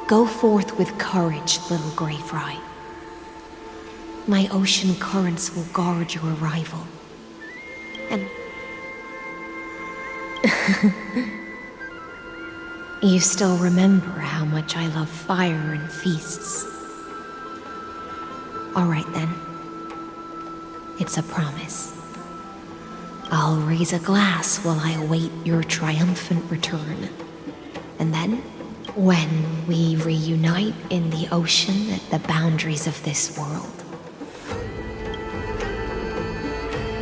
Go forth with courage, little grey fry. My ocean currents will guard your arrival. And... You still remember how much I love fire and feasts. All right then. It's a promise. I'll raise a glass while I await your triumphant return. And then, when we reunite in the ocean at the boundaries of this world.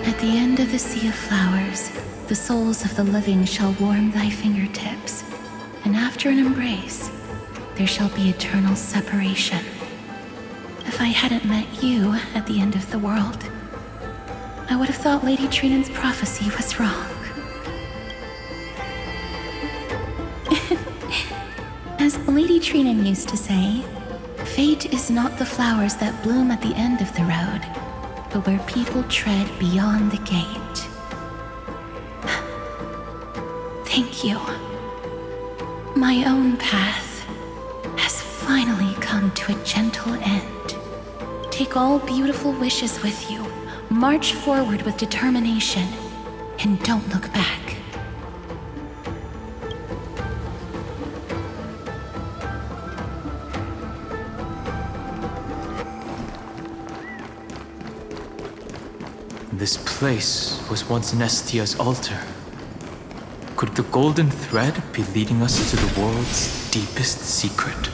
At the end of the sea of flowers, the souls of the living shall warm thy fingertips, and after an embrace, there shall be eternal separation. If I hadn't met you at the end of the world, I would have thought Lady Trinan's prophecy was wrong. As Lady Trinan used to say, fate is not the flowers that bloom at the end of the road, but where people tread beyond the gate. Thank you. My own path has finally come to a gentle end. Take all beautiful wishes with you, march forward with determination, and don't look back. This place was once Nestia's altar. Could the golden thread be leading us to the world's deepest secret?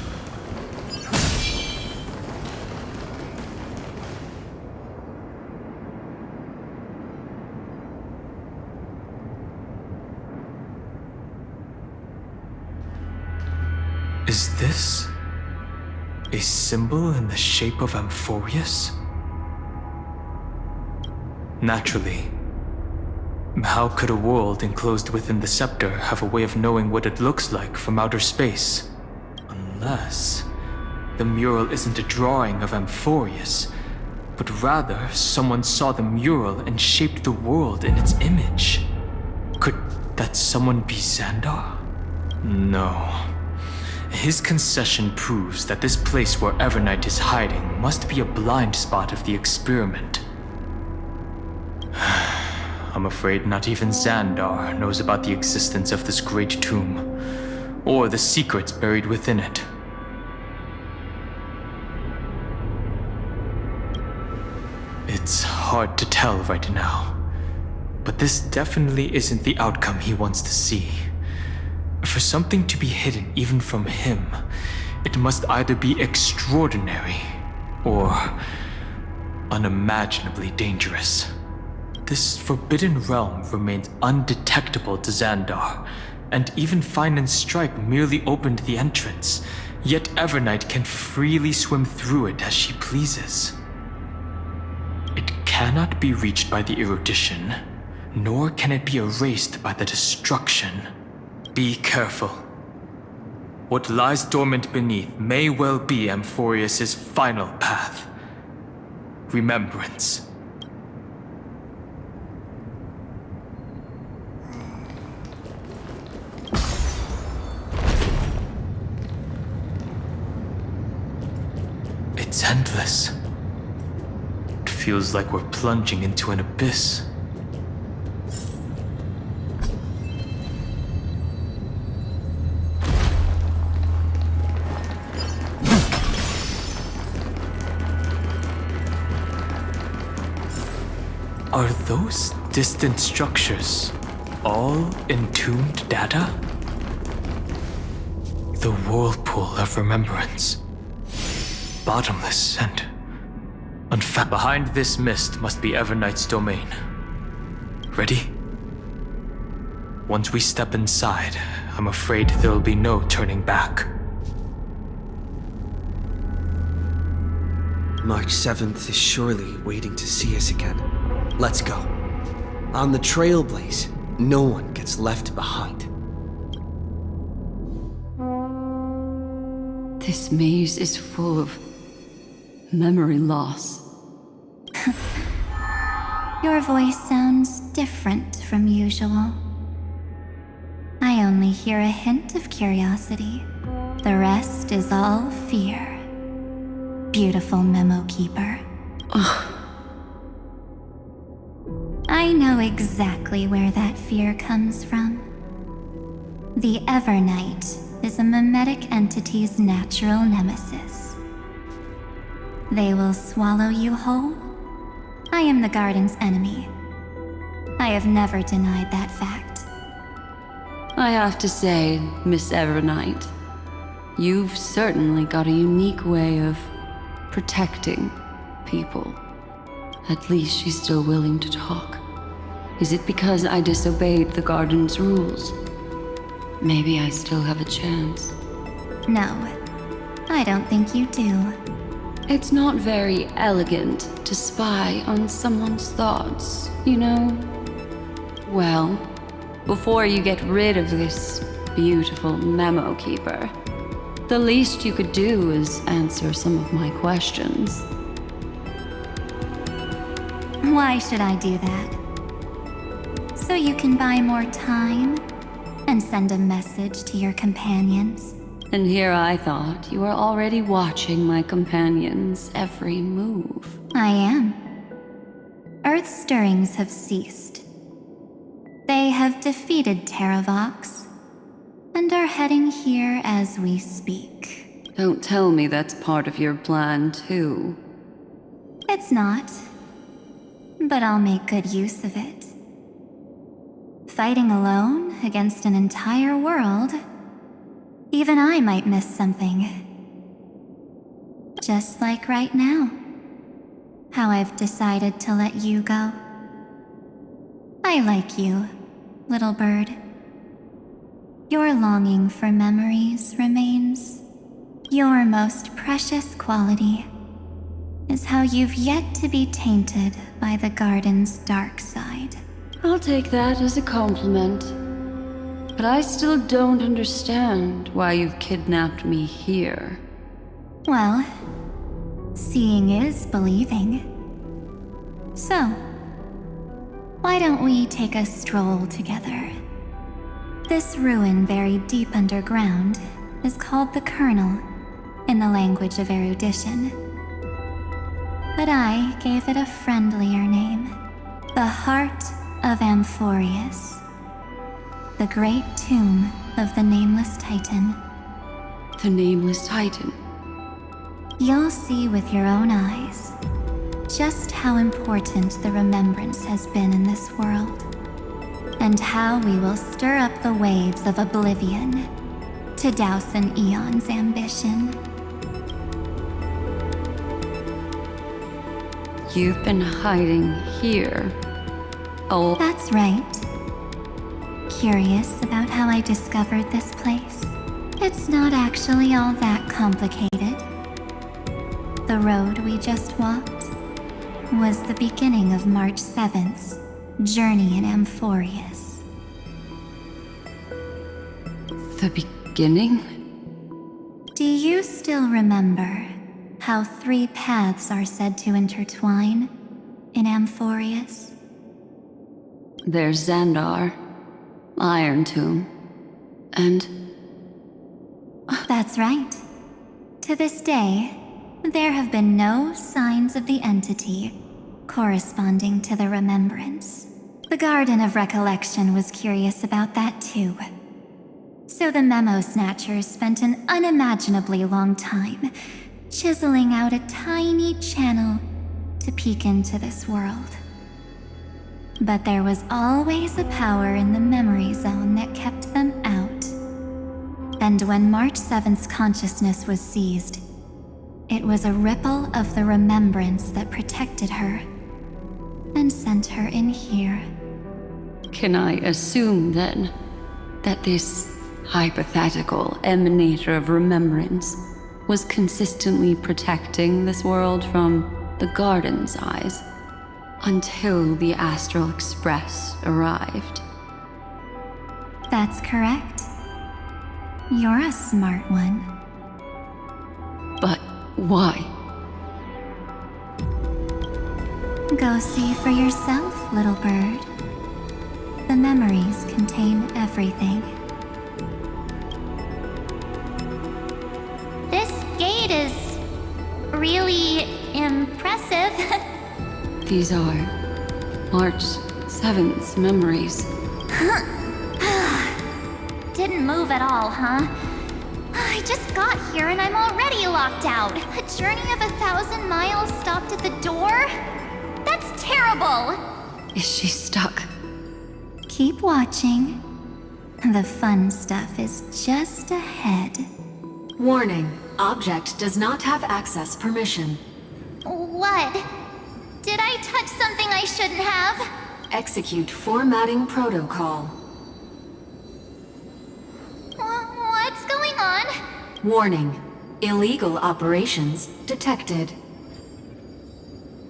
Is this a symbol in the shape of Amphorius? Naturally. How could a world enclosed within the scepter have a way of knowing what it looks like from outer space? Unless the mural isn't a drawing of Amphorius, but rather someone saw the mural and shaped the world in its image. Could that someone be Xandar? No. His concession proves that this place where Evernight is hiding must be a blind spot of the experiment. I'm afraid not even Xandar knows about the existence of this great tomb, or the secrets buried within it. It's hard to tell right now, but this definitely isn't the outcome he wants to see. For something to be hidden even from him, it must either be extraordinary or unimaginably dangerous. This forbidden realm remains undetectable to Xandar, and even Fine and Strike merely opened the entrance, yet Evernight can freely swim through it as she pleases. It cannot be reached by the erudition, nor can it be erased by the destruction. Be careful. What lies dormant beneath may well be Amphorius' final path. Remembrance. It's endless. It feels like we're plunging into an abyss. Are those distant structures all entombed data? The whirlpool of remembrance. Bottomless and unfathomable. Behind this mist must be Evernight's domain. Ready? Once we step inside, I'm afraid there'll be no turning back. March 7th is surely waiting to see us again. Let's go. On the Trailblaze, no one gets left behind. This maze is full of memory loss. Your voice sounds different from usual. I only hear a hint of curiosity. The rest is all fear. Beautiful memo keeper. I know exactly where that fear comes from. The Evernight is a mimetic entity's natural nemesis. They will swallow you whole. I am the garden's enemy. I have never denied that fact. I have to say, Miss Evernight, you've certainly got a unique way of protecting people. At least she's still willing to talk. Is it because I disobeyed the garden's rules? Maybe I still have a chance. No, I don't think you do. It's not very elegant to spy on someone's thoughts, you know? Well, before you get rid of this beautiful memo keeper, the least you could do is answer some of my questions. Why should I do that? So you can buy more time and send a message to your companions? And here I thought you were already watching my companion's every move. I am. Earth's stirrings have ceased. They have defeated Terravox and are heading here as we speak. Don't tell me that's part of your plan, too. It's not, but I'll make good use of it. Fighting alone against an entire world, even I might miss something. Just like right now, how I've decided to let you go. I like you, little bird. Your longing for memories remains. Your most precious quality is how you've yet to be tainted by the garden's dark side. I'll take that as a compliment. But I still don't understand why you've kidnapped me here. Well, seeing is believing. So, why don't we take a stroll together? This ruin buried deep underground is called the Kernel in the language of erudition. But I gave it a friendlier name, the Heart of Amphorius, the great tomb of the Nameless Titan. The Nameless Titan. You'll see with your own eyes just how important the remembrance has been in this world, and how we will stir up the waves of oblivion to douse an eon's ambition. You've been hiding here. Oh, That's right. Curious about how I discovered this place? It's not actually all that complicated. The road we just walked was the beginning of March 7th's journey in Amphorius. the beginning? Do you still remember how 3 paths are said to intertwine in Amphorius? There's Xandar, Iron Tomb, and... That's right. To this day, there have been no signs of the entity corresponding to the remembrance. The Garden of Recollection was curious about that too. So the Memo Snatchers spent an unimaginably long time chiseling out a tiny channel to peek into this world. But there was always a power in the memory zone that kept them out. And when March 7th's consciousness was seized, it was a ripple of the remembrance that protected her and sent her in here. Can I assume, then, that this hypothetical emanator of remembrance was consistently protecting this world from the Garden's eyes until the Astral Express arrived? That's correct. You're a smart one. But why? Go see for yourself, little bird. The memories contain everything. really impressive. These are March 7th's memories. Didn't move at all, huh? I just got here and I'm already locked out. A journey of 1,000 miles stopped at the door? That's terrible! Is she stuck? Keep watching. The fun stuff is just ahead. Warning. Object does not have access permission. What? Did I touch something I shouldn't have? Execute formatting protocol. What's going on? Warning. Illegal operations detected.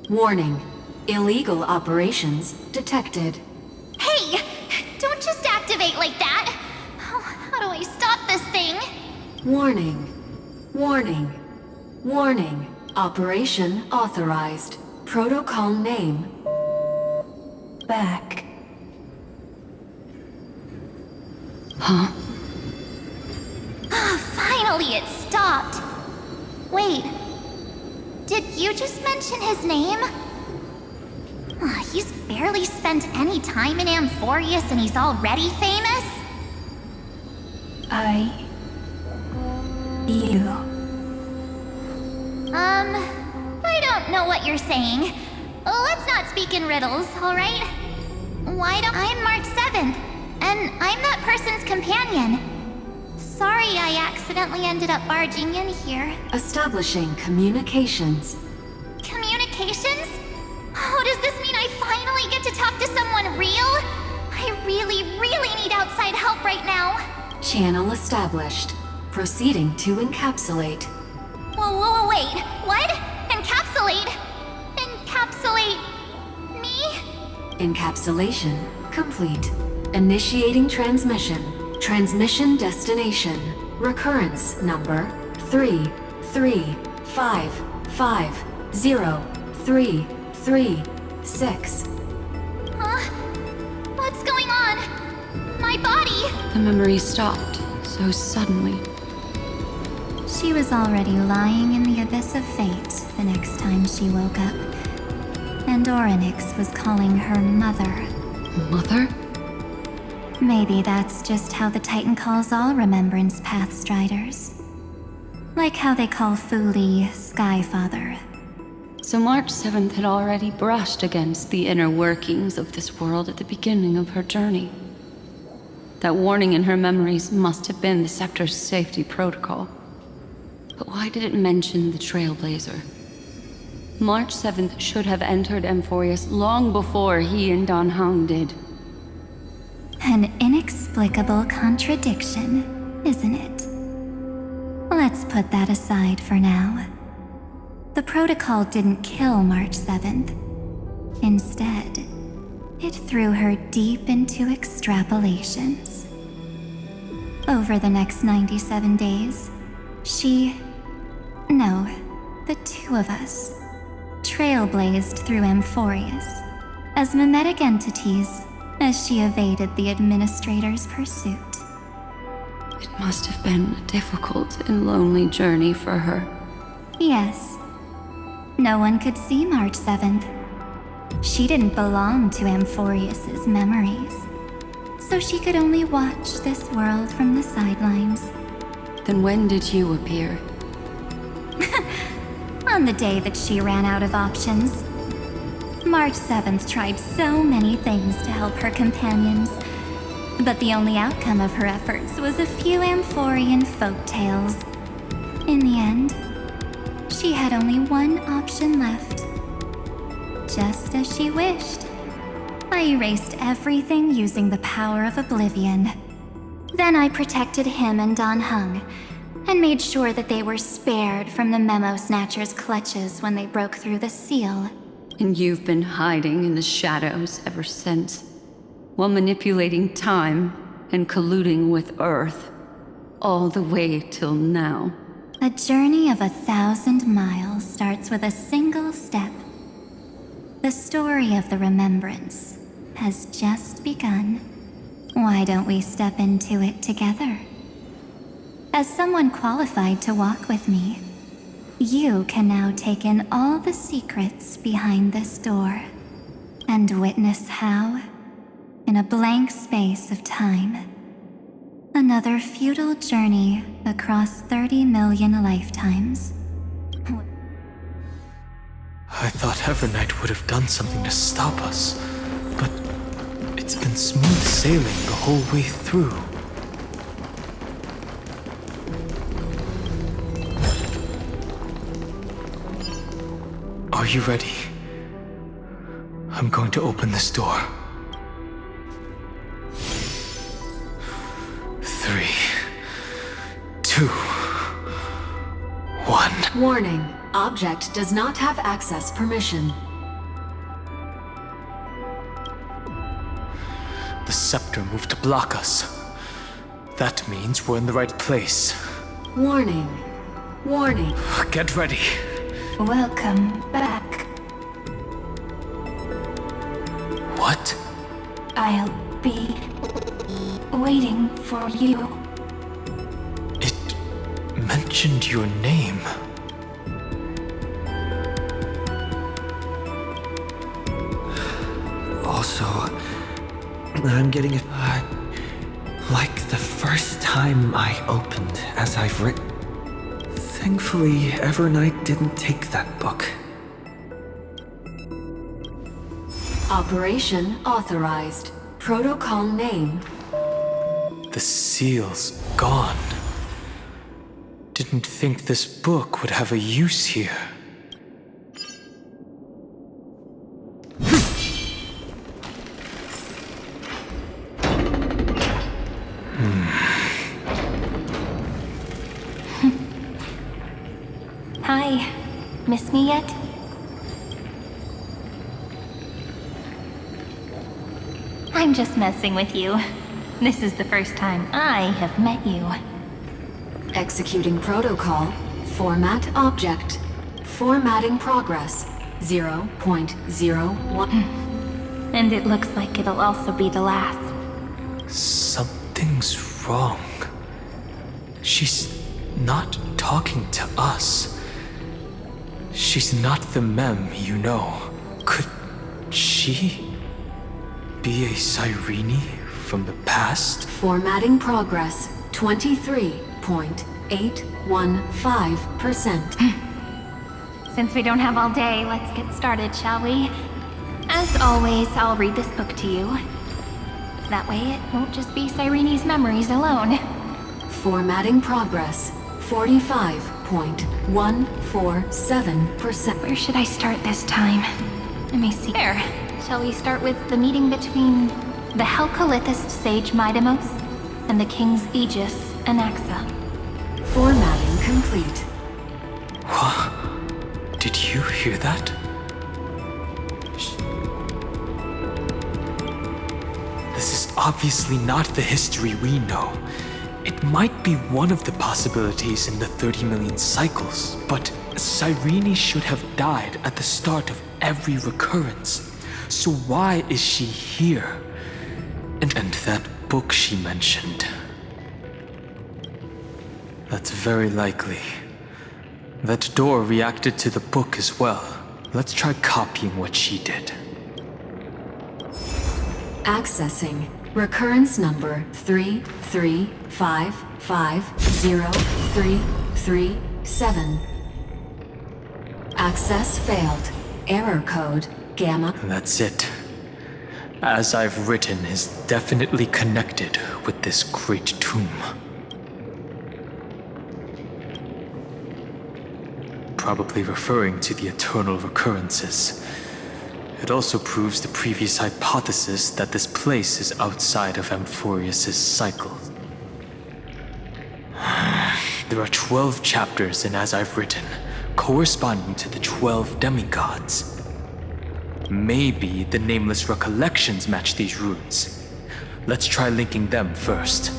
Warning. Illegal operations detected. Hey! Don't just activate like that! How do I stop this thing? Warning. Warning. Warning. Operation authorized. Protocol name. Back. Huh? Finally, it stopped. Wait. Did you just mention his name? He's barely spent any time in Amphorius and he's already famous? I don't know what you're saying. Let's not speak in riddles, alright? I'm March 7th, and I'm that person's companion. Sorry I accidentally ended up barging in here. Establishing communications. Communications? Oh, does this mean I finally get to talk to someone real? I really need outside help right now. Channel established. Proceeding to encapsulate. Whoa, wait. What? Encapsulate? Encapsulate me? Encapsulation complete. Initiating transmission. Transmission destination. Recurrence number 335503336. Huh? What's going on? My body! The memory stopped so suddenly. She was already lying in the abyss of fate the next time she woke up. And Orynyx was calling her mother. Mother? Maybe that's just how the Titan calls all Remembrance Pathstriders. Like how they call Fuli Skyfather. So March 7th had already brushed against the inner workings of this world at the beginning of her journey. That warning in her memories must have been the Scepter's safety protocol. But why did it mention the Trailblazer? March 7th should have entered Amphorius long before he and Dan Heng did. An inexplicable contradiction, isn't it? Let's put that aside for now. The protocol didn't kill March 7th. Instead, it threw her deep into extrapolations. Over the next 97 days, the two of us, trailblazed through Amphorius as mimetic entities as she evaded the administrator's pursuit. It must have been a difficult and lonely journey for her. Yes. No one could see March 7th. She didn't belong to Amphorius's memories, so she could only watch this world from the sidelines. Then when did you appear? On the day that she ran out of options. March 7th tried so many things to help her companions, but the only outcome of her efforts was a few Amphorian folktales. In the end, she had only one option left. Just as she wished. I erased everything using the power of oblivion. Then I protected him and Dan Heng, and made sure that they were spared from the Memo Snatcher's clutches when they broke through the seal. And you've been hiding in the shadows ever since, while manipulating time and colluding with Earth, all the way till now. A journey of 1,000 miles starts with a single step. The story of the Remembrance has just begun. Why don't we step into it together? As someone qualified to walk with me, You can now take in all the secrets behind this door and witness how, in a blank space of time, another futile journey across 30 million lifetimes. I thought Evernight would have done something to stop us, but it's been smooth sailing the whole way through. Are you ready? I'm going to open this door. 3, 2, 1. Warning. Object does not have access permission. The scepter moved to block us. That means we're in the right place. Warning. Warning. Get ready. Welcome back. What? I'll be waiting for you. It mentioned your name. Also, I'm getting it like the first time I opened as I've written. Thankfully, Evernight didn't take that book. Operation authorized. Protocol name. The seal's gone. Didn't think this book would have a use here. Hi. Miss me yet? I'm just messing with you. This is the first time I have met you. Executing protocol. Format object. Formatting progress. 0.01. And it looks like it'll also be the last. Something's wrong. She's not talking to us. She's not the Mem you know. Could she be a Cyrene from the past? Formatting progress. 23.815%. Since we don't have all day, let's get started, shall we? As always, I'll read this book to you. That way it won't just be Cyrene's memories alone. Formatting progress. 45.147%. Where should I start this time? Let me see. There. Shall we start with the meeting between the Helcolithist sage Midamos and the King's Aegis, Anaxa? Formatting complete. What? Did you hear that? This is obviously not the history we know. It might be one of the possibilities in the 30 million cycles, but Cyrene should have died at the start of every recurrence. So why is she here? And that book she mentioned. That's very likely. That door reacted to the book as well. Let's try copying what she did. Accessing. Recurrence number 335503337. Access failed. Error code Gamma. That's it. As I've written is definitely connected with this great tomb. Probably referring to the eternal recurrences. It also proves the previous hypothesis that this place is outside of Amphorius' cycle. There are 12 chapters in As I've Written, corresponding to the 12 demigods. Maybe the nameless recollections match these runes. Let's try linking them first.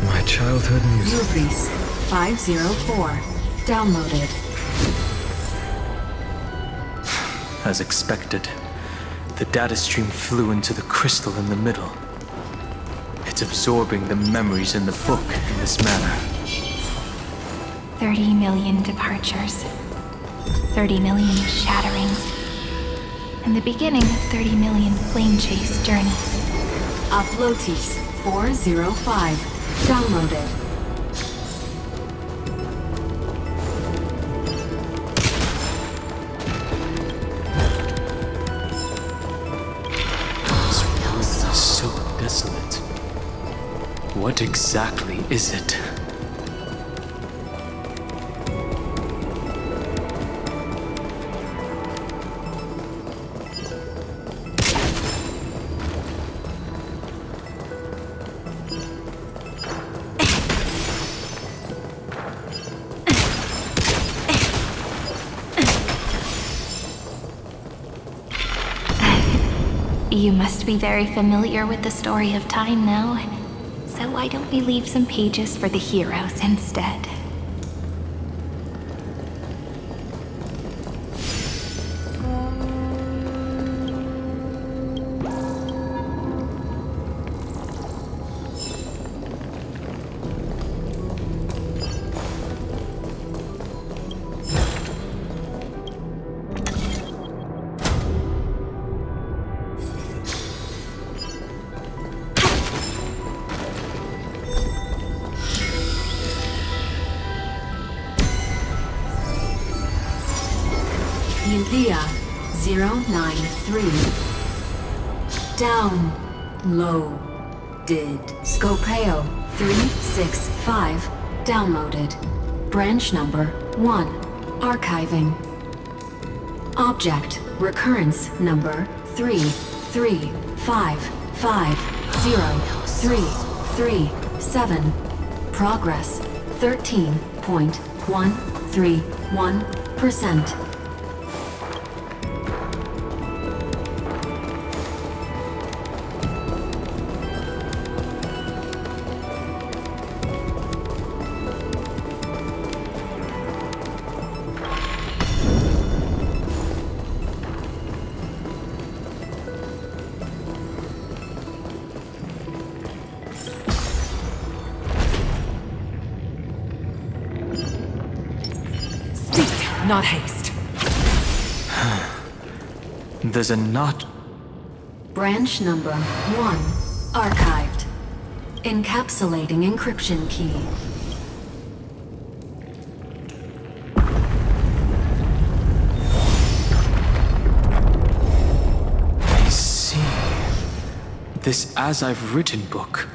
My childhood music. Movies 504. Downloaded. As expected, the data stream flew into the crystal in the middle. It's absorbing the memories in the book in this manner. 30 million departures. 30 million shatterings. And the beginning of 30 million plane chase journeys. Uploads 405. Downloaded. This world is so desolate. What exactly is it? You must be very familiar with the story of time now. So why don't we leave some pages for the heroes instead? Ulia 093. Downloaded. Scopeo 365. Downloaded. Branch number 1. Archiving. Object recurrence number 335503337. Progress 13.131%. Not haste. There's a knot. Branch number 1. Archived. Encapsulating encryption key. I see. This As I've Written book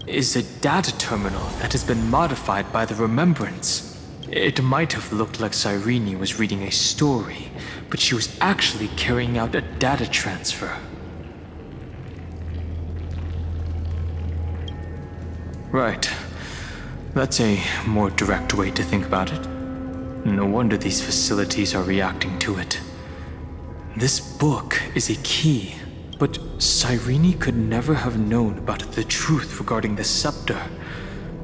is a data terminal that has been modified by the Remembrance. It might have looked like Cyrene was reading a story, but she was actually carrying out a data transfer. Right. That's a more direct way to think about it. No wonder these facilities are reacting to it. This book is a key, but Cyrene could never have known about the truth regarding the scepter.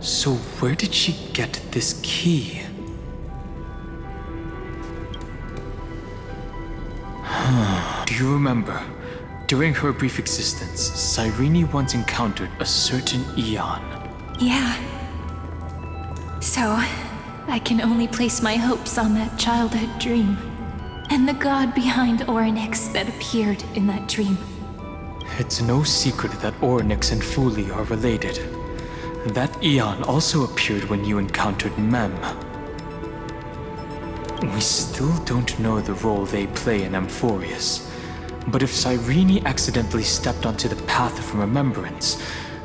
So where did she get this key? Do you remember? During her brief existence, Cyrene once encountered a certain Eon. Yeah. So, I can only place my hopes on that childhood dream. And the god behind Orynyx that appeared in that dream. It's no secret that Orynyx and Fuli are related. That Eon also appeared when you encountered Mem. We still don't know the role they play in Amphorius. But if Cyrene accidentally stepped onto the path of remembrance,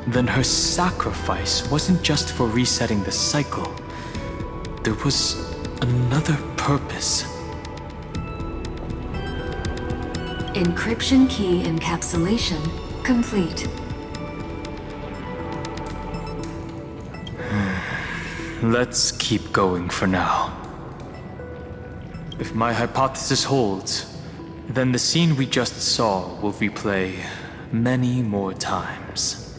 then her sacrifice wasn't just for resetting the cycle. There was another purpose. Encryption key encapsulation complete. Let's keep going for now. If my hypothesis holds, then the scene we just saw will replay many more times.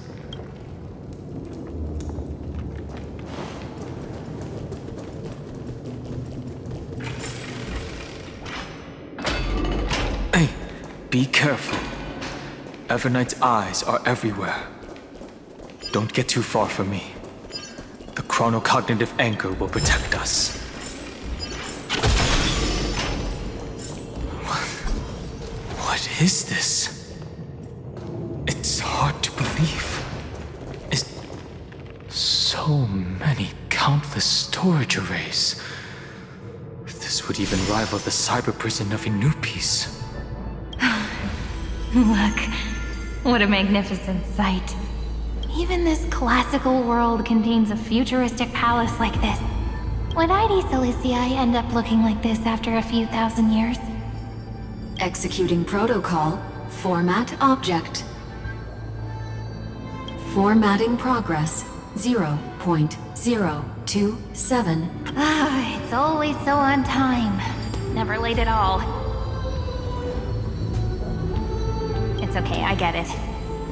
Be careful. Evernight's eyes are everywhere. Don't get too far from me. The chronocognitive anchor will protect us. What is this? It's hard to believe. It's so many countless storage arrays. This would even rival the cyber prison of Inupis. Look, what a magnificent sight. Even this classical world contains a futuristic palace like this. Would ID Silicii end up looking like this after a few thousand years? Executing protocol. Format object. Formatting progress. 0.027. Ah, it's always so on time. Never late at all. It's okay, I get it.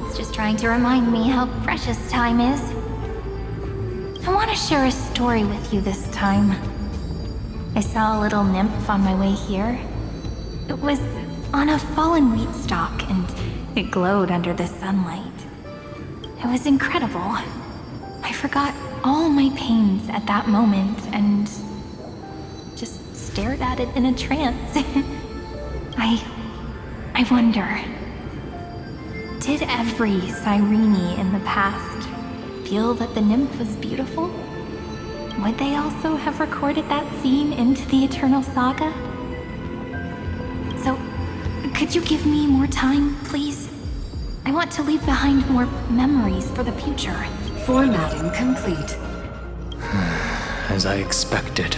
It's just trying to remind me how precious time is. I want to share a story with you this time. I saw a little nymph on my way here. It was on a fallen wheat stalk, and it glowed under the sunlight. It was incredible. I forgot all my pains at that moment and just stared at it in a trance. I wonder, did every Cyrene in the past feel that the nymph was beautiful? Would they also have recorded that scene into the Eternal Saga? So, could you give me more time, please? I want to leave behind more memories for the future. Formatting complete. As I expected.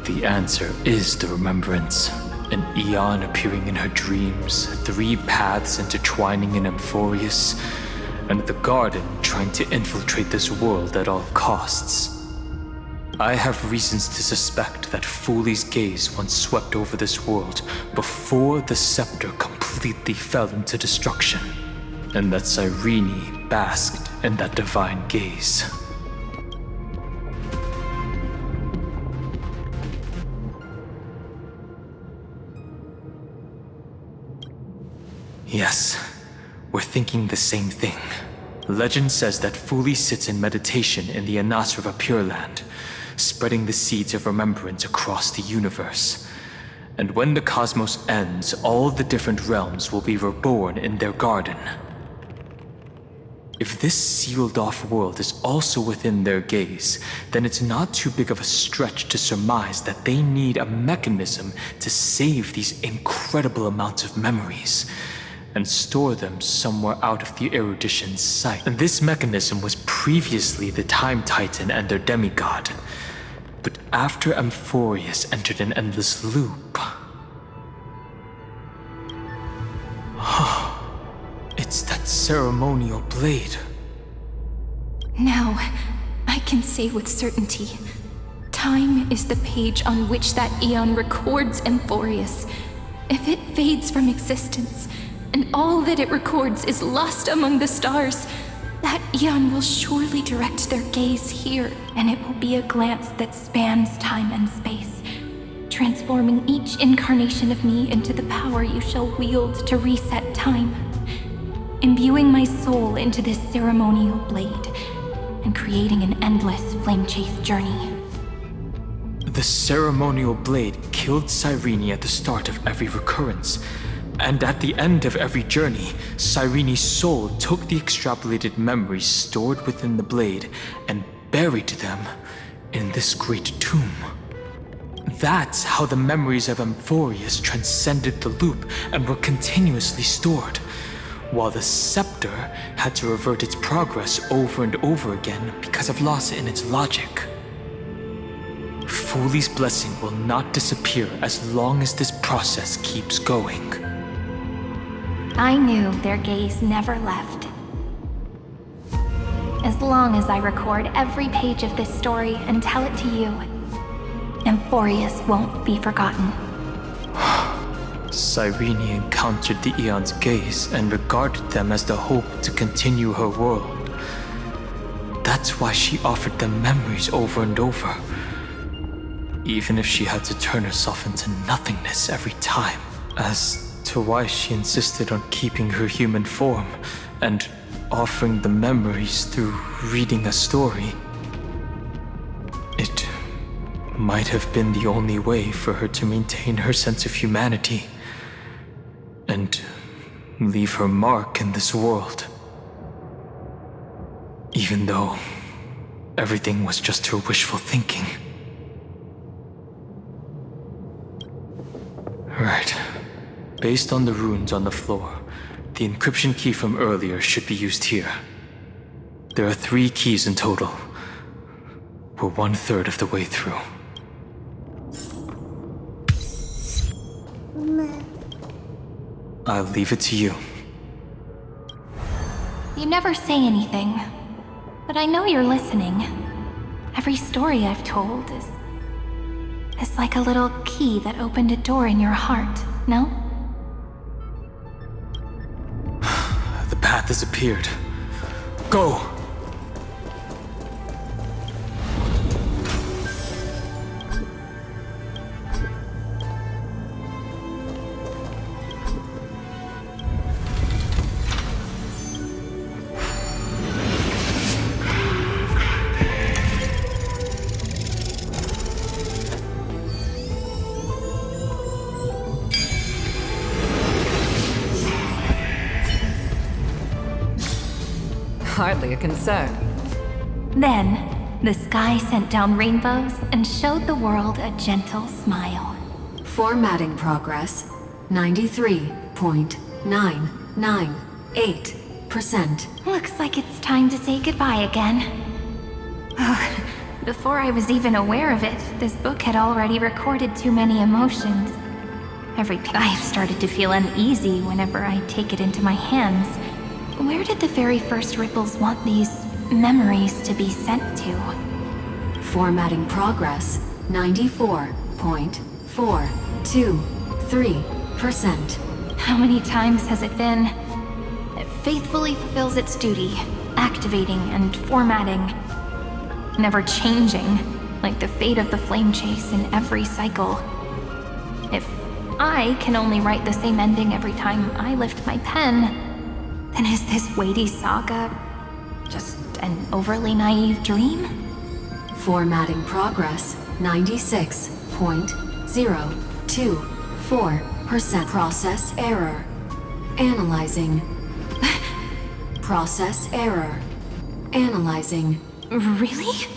The answer is the remembrance. An eon appearing in her dreams, 3 paths intertwining in Amphorius, and the garden trying to infiltrate this world at all costs. I have reasons to suspect that Foolie's gaze once swept over this world before the scepter completely fell into destruction, and that Cyrene basked in that divine gaze. Yes, we're thinking the same thing. Legend says that Fuli sits in meditation in the Anasrava Pure Land, spreading the seeds of remembrance across the universe. And when the cosmos ends, all the different realms will be reborn in their garden. If this sealed-off world is also within their gaze, then it's not too big of a stretch to surmise that they need a mechanism to save these incredible amounts of memories and store them somewhere out of the erudition's sight. And this mechanism was previously the Time Titan and their demigod. But after Amphorius entered an endless loop... It's that ceremonial blade. Now, I can say with certainty, time is the page on which that eon records Amphorius. If it fades from existence, and all that it records is lost among the stars, that eon will surely direct their gaze here, and it will be a glance that spans time and space, transforming each incarnation of me into the power you shall wield to reset time, imbuing my soul into this ceremonial blade, and creating an endless flame-chase journey. The ceremonial blade killed Cyrene at the start of every recurrence, and at the end of every journey, Cyrene's soul took the extrapolated memories stored within the blade and buried them in this great tomb. That's how the memories of Amphorius transcended the loop and were continuously stored, while the scepter had to revert its progress over and over again because of loss in its logic. Foolie's blessing will not disappear as long as this process keeps going. I knew their gaze never left. As long as I record every page of this story and tell it to you, Amphorius won't be forgotten. Cyrene encountered the Eon's gaze and regarded them as the hope to continue her world. That's why she offered them memories over and over, even if she had to turn herself into nothingness every time. As to why she insisted on keeping her human form and offering the memories through reading a story. It might have been the only way for her to maintain her sense of humanity and leave her mark in this world. Even though everything was just her wishful thinking. Right. Based on the runes on the floor, the encryption key from earlier should be used here. There are 3 keys in total. We're 1/3 of the way through. I'll leave it to you. You never say anything, but I know you're listening. Every story I've told is like a little key that opened a door in your heart, no? The path has appeared. Go! Hardly a concern. Then, the sky sent down rainbows and showed the world a gentle smile. Formatting progress 93.998%. Looks like it's time to say goodbye again. Before I was even aware of it, this book had already recorded too many emotions. I've started to feel uneasy whenever I take it into my hands. Where did the very first ripples want these memories to be sent to? Formatting progress 94.423%. How many times has it been? It faithfully fulfills its duty, activating and formatting, never changing, like the fate of the flame chase in every cycle. If I can only write the same ending every time I lift my pen, then is this weighty saga just an overly naive dream? Formatting progress 96.024%. Process error. Analyzing. Process error. Analyzing. Really?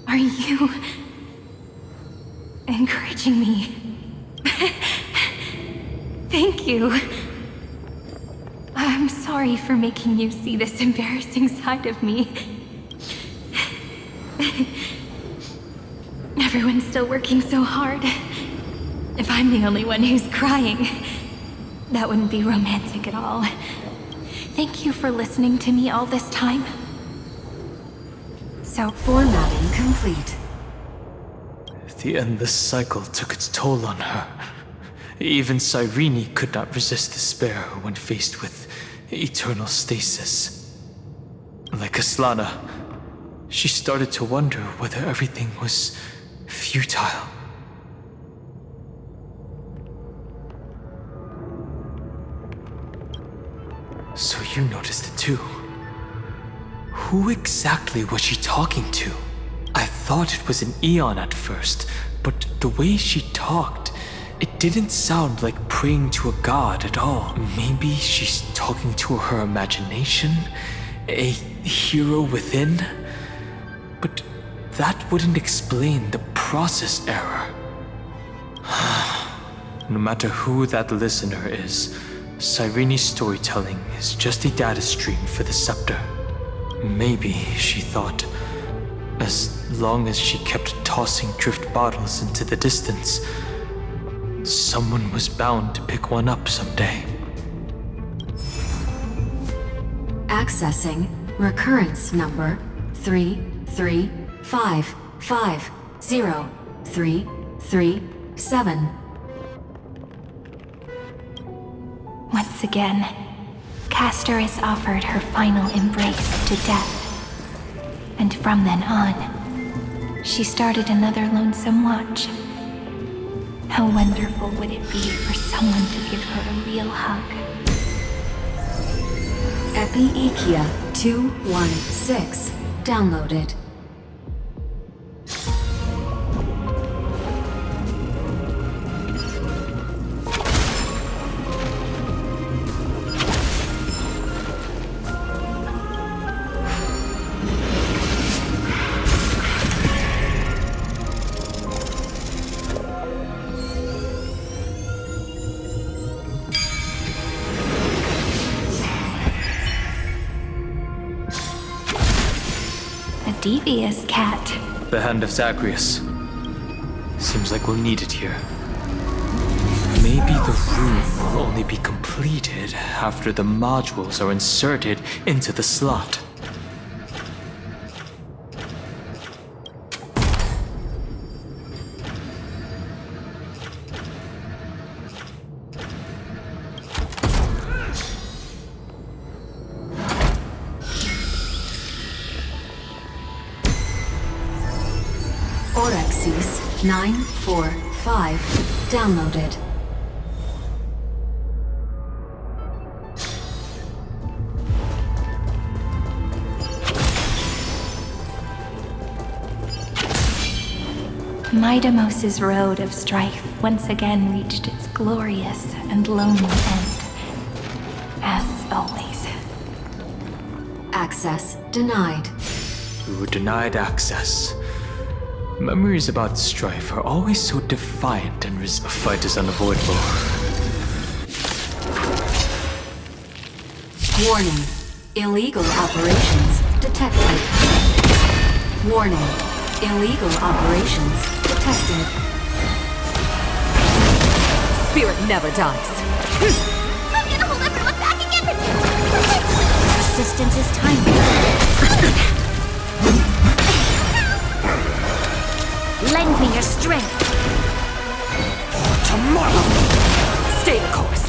Are you encouraging me? Thank you. I'm sorry for making you see this embarrassing side of me. Everyone's still working so hard. If I'm the only one who's crying, that wouldn't be romantic at all. Thank you for listening to me all this time. So, Formatting complete. The endless cycle took its toll on her. Even Cyrene could not resist despair when faced with eternal stasis. Like Aslana, she started to wonder whether everything was futile. So you noticed it too. Who exactly was she talking to? I thought it was an Eon at first, but the way she talked, it didn't sound like praying to a god at all. Maybe she's talking to her imagination? A hero within? But that wouldn't explain the process error. No matter who that listener is, Cyrene's storytelling is just a data stream for the scepter. Maybe, she thought, as long as she kept tossing drift bottles into the distance, someone was bound to pick one up someday. Accessing recurrence number 335503337. once again, Castor is offered her final embrace to death. And from then on, she started another lonesome watch. How wonderful would it be for someone to give her a real hug? Epi-Ikia 216 downloaded. Devious cat. The Hand of Zagreus. Seems like we'll need it here. Maybe the room will only be completed after the modules are inserted into the slot. Orexis 945 downloaded. Midamos's road of strife once again reached its glorious and lonely end. As always. Access denied. We were denied access. Memories about strife are always so defiant and a fight is unavoidable. Warning. Illegal operations detected. Warning. Illegal operations detected. Spirit never dies. I'm gonna hold everyone back again! Resistance is timely. Lend me your strength. Tomorrow! Stay the course.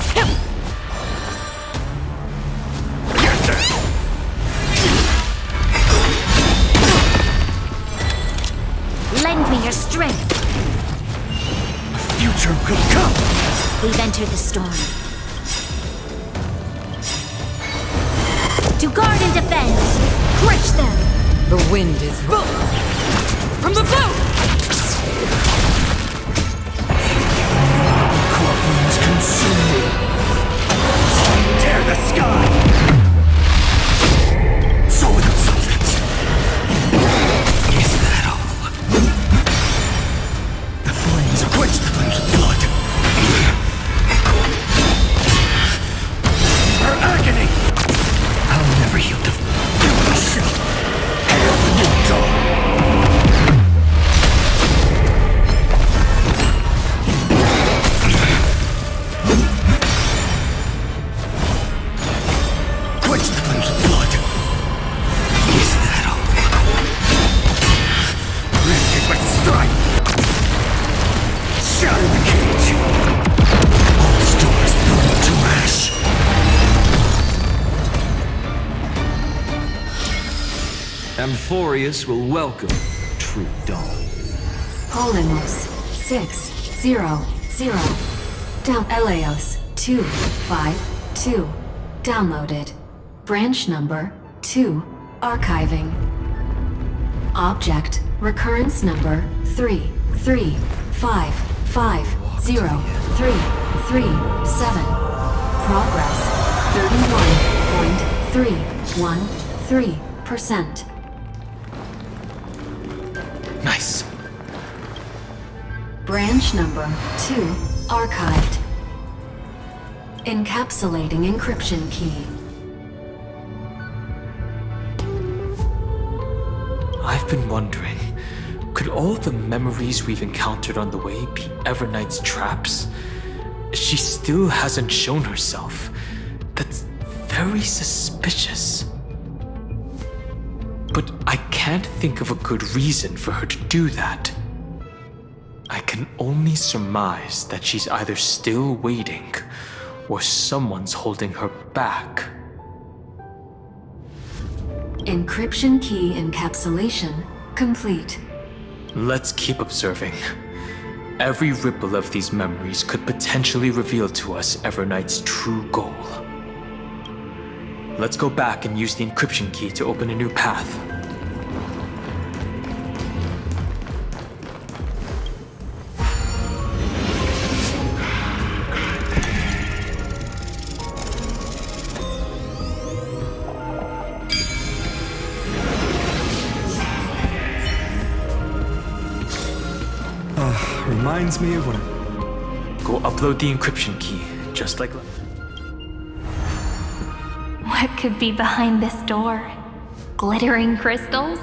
Lend me your strength. Future could come! We've entered the storm. To guard and defend! Crush them! The wind is both from the boat! Corpulence consume me. Tear the sky! So without substance. Is that all? The flames quench the flames with blood. Her agony! I'll never heal the myself. Hail you, dog! Amphorius will welcome true dawn. Polymos 600 down. Eleos 252 downloaded. Branch number 2 archiving. Object recurrence number 335503337. Progress 31.313%. Nice. Branch number 2 archived. Encapsulating encryption key. I've been wondering, could all the memories we've encountered on the way be Everknight's traps? She still hasn't shown herself. That's very suspicious. But I can't think of a good reason for her to do that. I can only surmise that she's either still waiting, or someone's holding her back. Encryption key encapsulation complete. Let's keep observing. Every ripple of these memories could potentially reveal to us Everknight's true goal. Let's go back and use the encryption key to open a new path. Reminds me of what Go upload the encryption key, just like... What could be behind this door? Glittering crystals?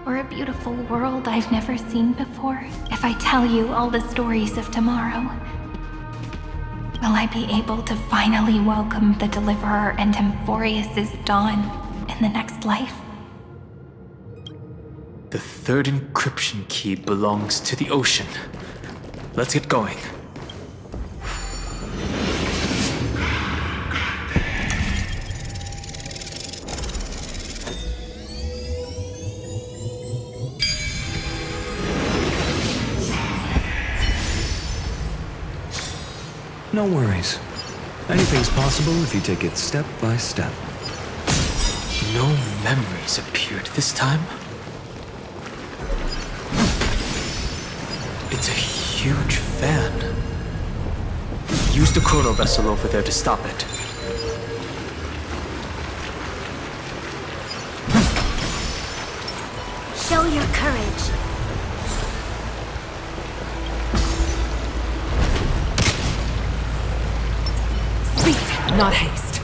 Or a beautiful world I've never seen before? If I tell you all the stories of tomorrow, will I be able to finally welcome the Deliverer and Emphorius' dawn in the next life? The third encryption key belongs to the ocean. Let's get going. No worries. Anything's possible if you take it step by step. No memories appeared this time. It's a huge fan. Use the chrono vessel over there to stop it. Show your courage. Speed, not haste.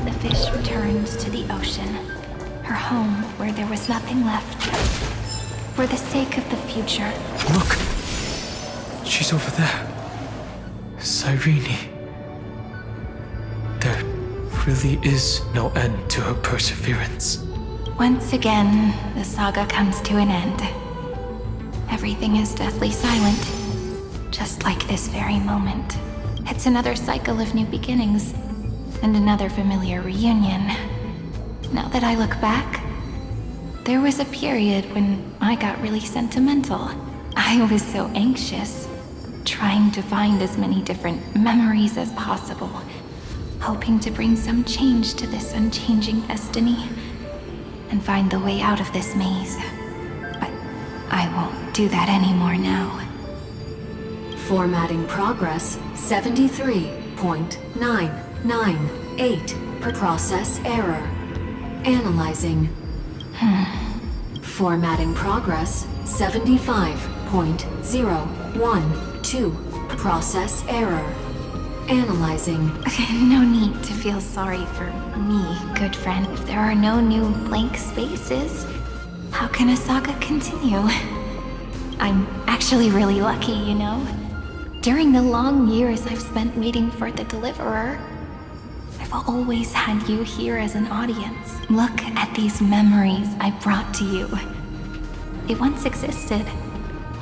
The fish returns to the ocean, her home where there was nothing left. For the sake of the future. Look! She's over there. Cyrene. There really is no end to her perseverance. Once again, the saga comes to an end. Everything is deathly silent, just like this very moment. It's another cycle of new beginnings, and another familiar reunion. Now that I look back, there was a period when I got really sentimental. I was so anxious, trying to find as many different memories as possible, hoping to bring some change to this unchanging destiny, and find the way out of this maze. But I won't do that anymore now. Formatting progress 73.998 per process error. Analyzing. Formatting progress 75.012 process error. Analyzing. No need to feel sorry for me, good friend. If there are no new blank spaces, how can a saga continue? I'm actually really lucky, you know? During the long years I've spent waiting for the Deliverer, I've always had you here as an audience. Look at these memories I brought to you. They once existed,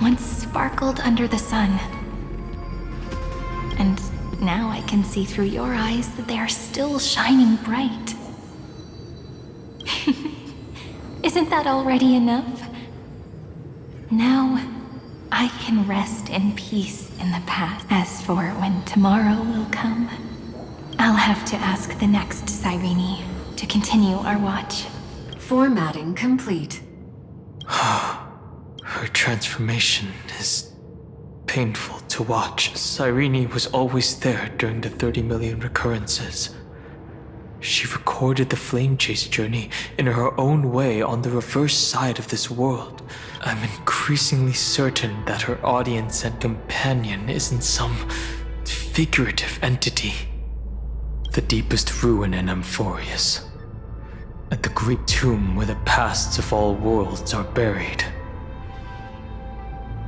once sparkled under the sun. And now I can see through your eyes that they are still shining bright. Isn't that already enough? Now, I can rest in peace in the past. As for when tomorrow will come, I'll have to ask the next Cyrene to continue our watch. Formatting complete. Her transformation is painful to watch. Cyrene was always there during the 30 million recurrences. She recorded the Flame Chase journey in her own way on the reverse side of this world. I'm increasingly certain that her audience and companion isn't some figurative entity. The deepest ruin in Emphorius, at the great tomb where the pasts of all worlds are buried.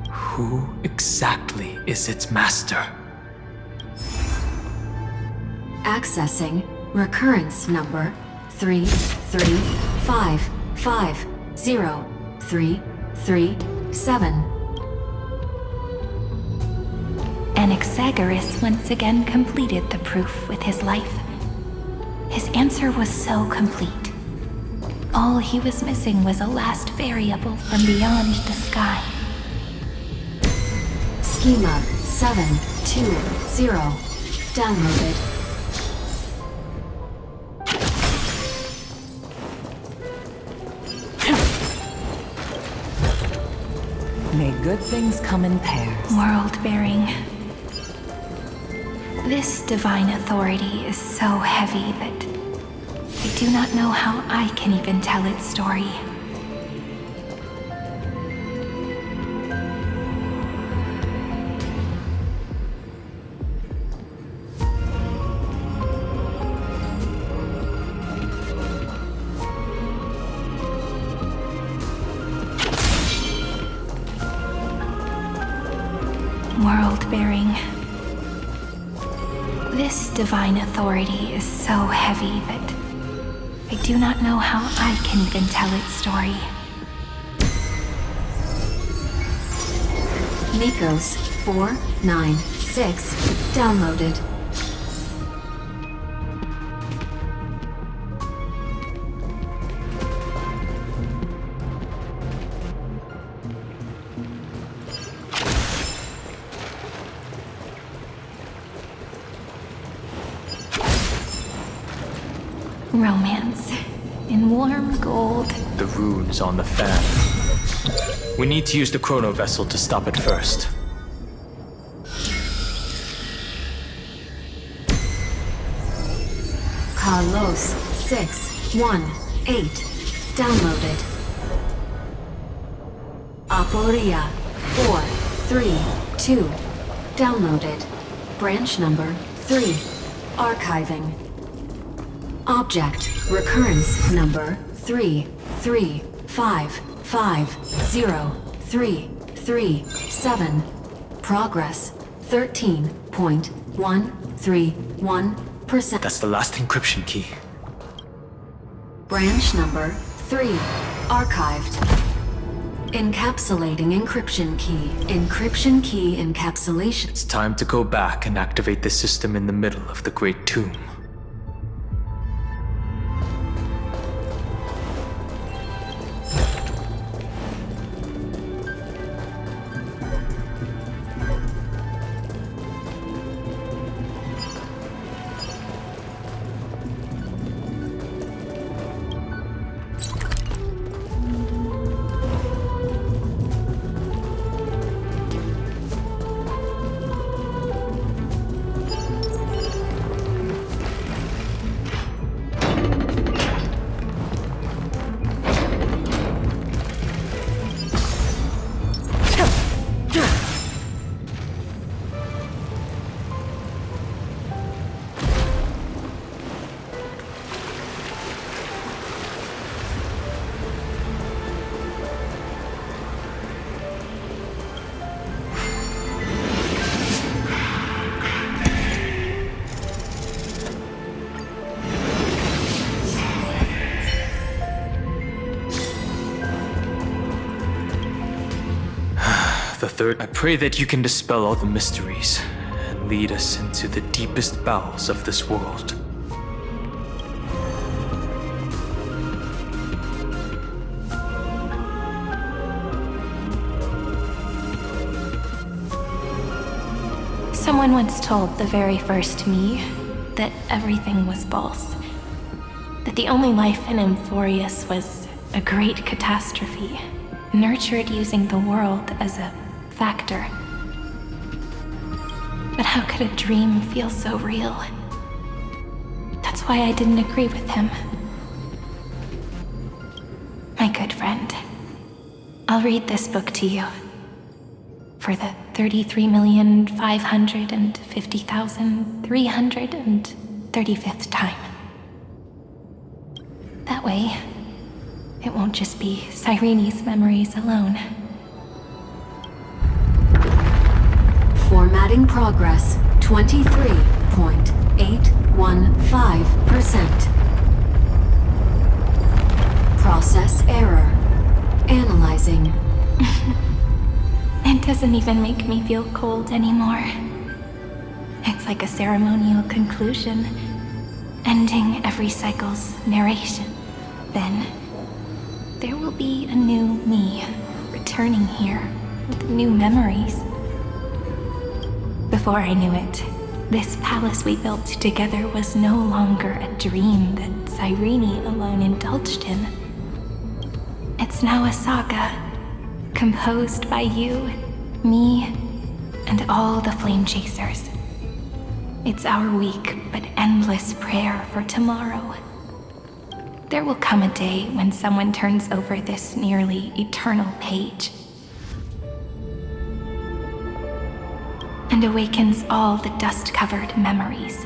Who exactly is its master? Accessing recurrence number 335503337. Anaxagoras once again completed the proof with his life. His answer was so complete. All he was missing was a last variable from beyond the sky. Schema 720 downloaded. May good things come in pairs. World-bearing. This divine authority is so heavy that I do not know how I can even tell its story. World-bearing. This divine authority is so heavy that I do not know how I can even tell its story. Nikos 496 downloaded. Romance in warm gold. The runes on the fan. We need to use the chrono vessel to stop it first. Carlos 618 downloaded. Aporia 432 downloaded. Branch number 3 archiving. Object recurrence number 335503337. Progress 13.131%. That's the last encryption key. Branch number 3 archived. Encapsulating encryption key. Encryption key encapsulation. It's time to go back and activate the system in the middle of the Great Tomb. The third, I pray that you can dispel all the mysteries and lead us into the deepest bowels of this world. Someone once told the very first me that everything was false. That the only life in Amphorius was a great catastrophe, nurtured using the world as a factor. But how could a dream feel so real? That's why I didn't agree with him. My good friend, I'll read this book to you. For the 33,550,335th time. That way, it won't just be Cyrene's memories alone. Formatting progress 23.815%. Process error. Analyzing. It doesn't even make me feel cold anymore. It's like a ceremonial conclusion, ending every cycle's narration. Then, there will be a new me returning here with new memories. Before I knew it, this palace we built together was no longer a dream that Cyrene alone indulged in. It's now a saga, composed by you, me, and all the flame chasers. It's our weak but endless prayer for tomorrow. There will come a day when someone turns over this nearly eternal page and awakens all the dust-covered memories,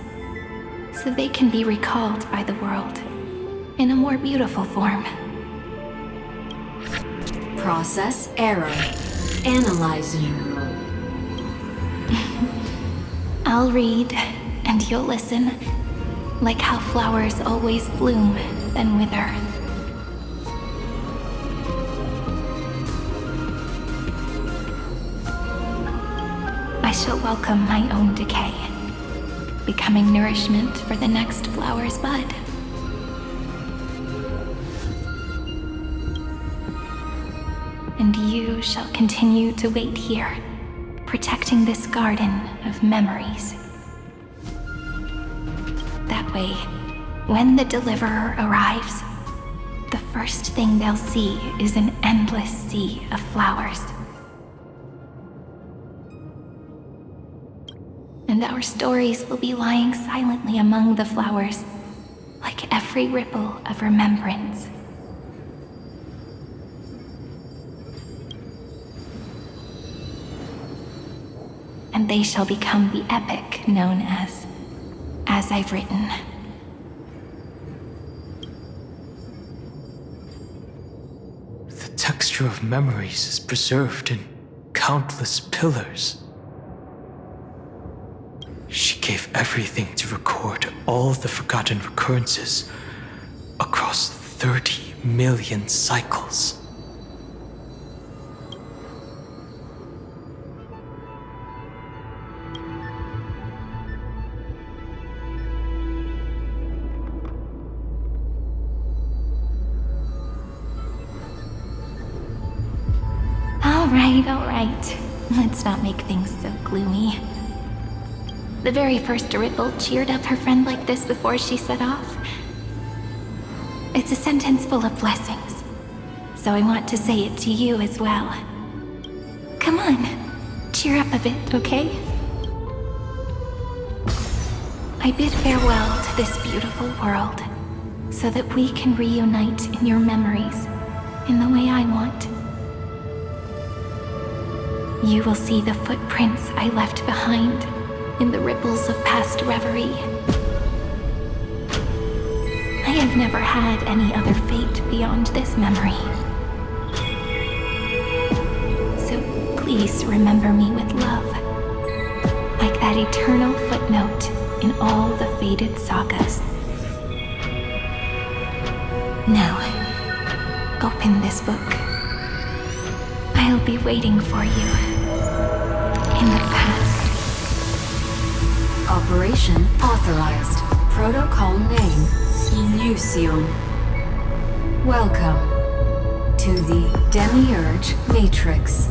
so they can be recalled by the world in a more beautiful form. Process error. Analyzing. I'll read, and you'll listen, like how flowers always bloom, then wither. I shall welcome my own decay, becoming nourishment for the next flower's bud. And you shall continue to wait here, protecting this garden of memories. That way, when the deliverer arrives, the first thing they'll see is an endless sea of flowers. And our stories will be lying silently among the flowers, like every ripple of remembrance. And they shall become the epic known as I've Written. The texture of memories is preserved in countless pillars. She gave everything to record all the forgotten recurrences across 30 million cycles. All right. Let's not make things so gloomy. The very first ripple cheered up her friend like this before she set off. It's a sentence full of blessings, so I want to say it to you as well. Come on, cheer up a bit, okay? I bid farewell to this beautiful world, so that we can reunite in your memories, in the way I want. You will see the footprints I left behind in the ripples of past reverie. I have never had any other fate beyond this memory. So please remember me with love, like that eternal footnote in all the faded sagas. Now, open this book. I'll be waiting for you in the past. Operation authorized. Protocol name, Illusion. Welcome to the Demiurge Matrix.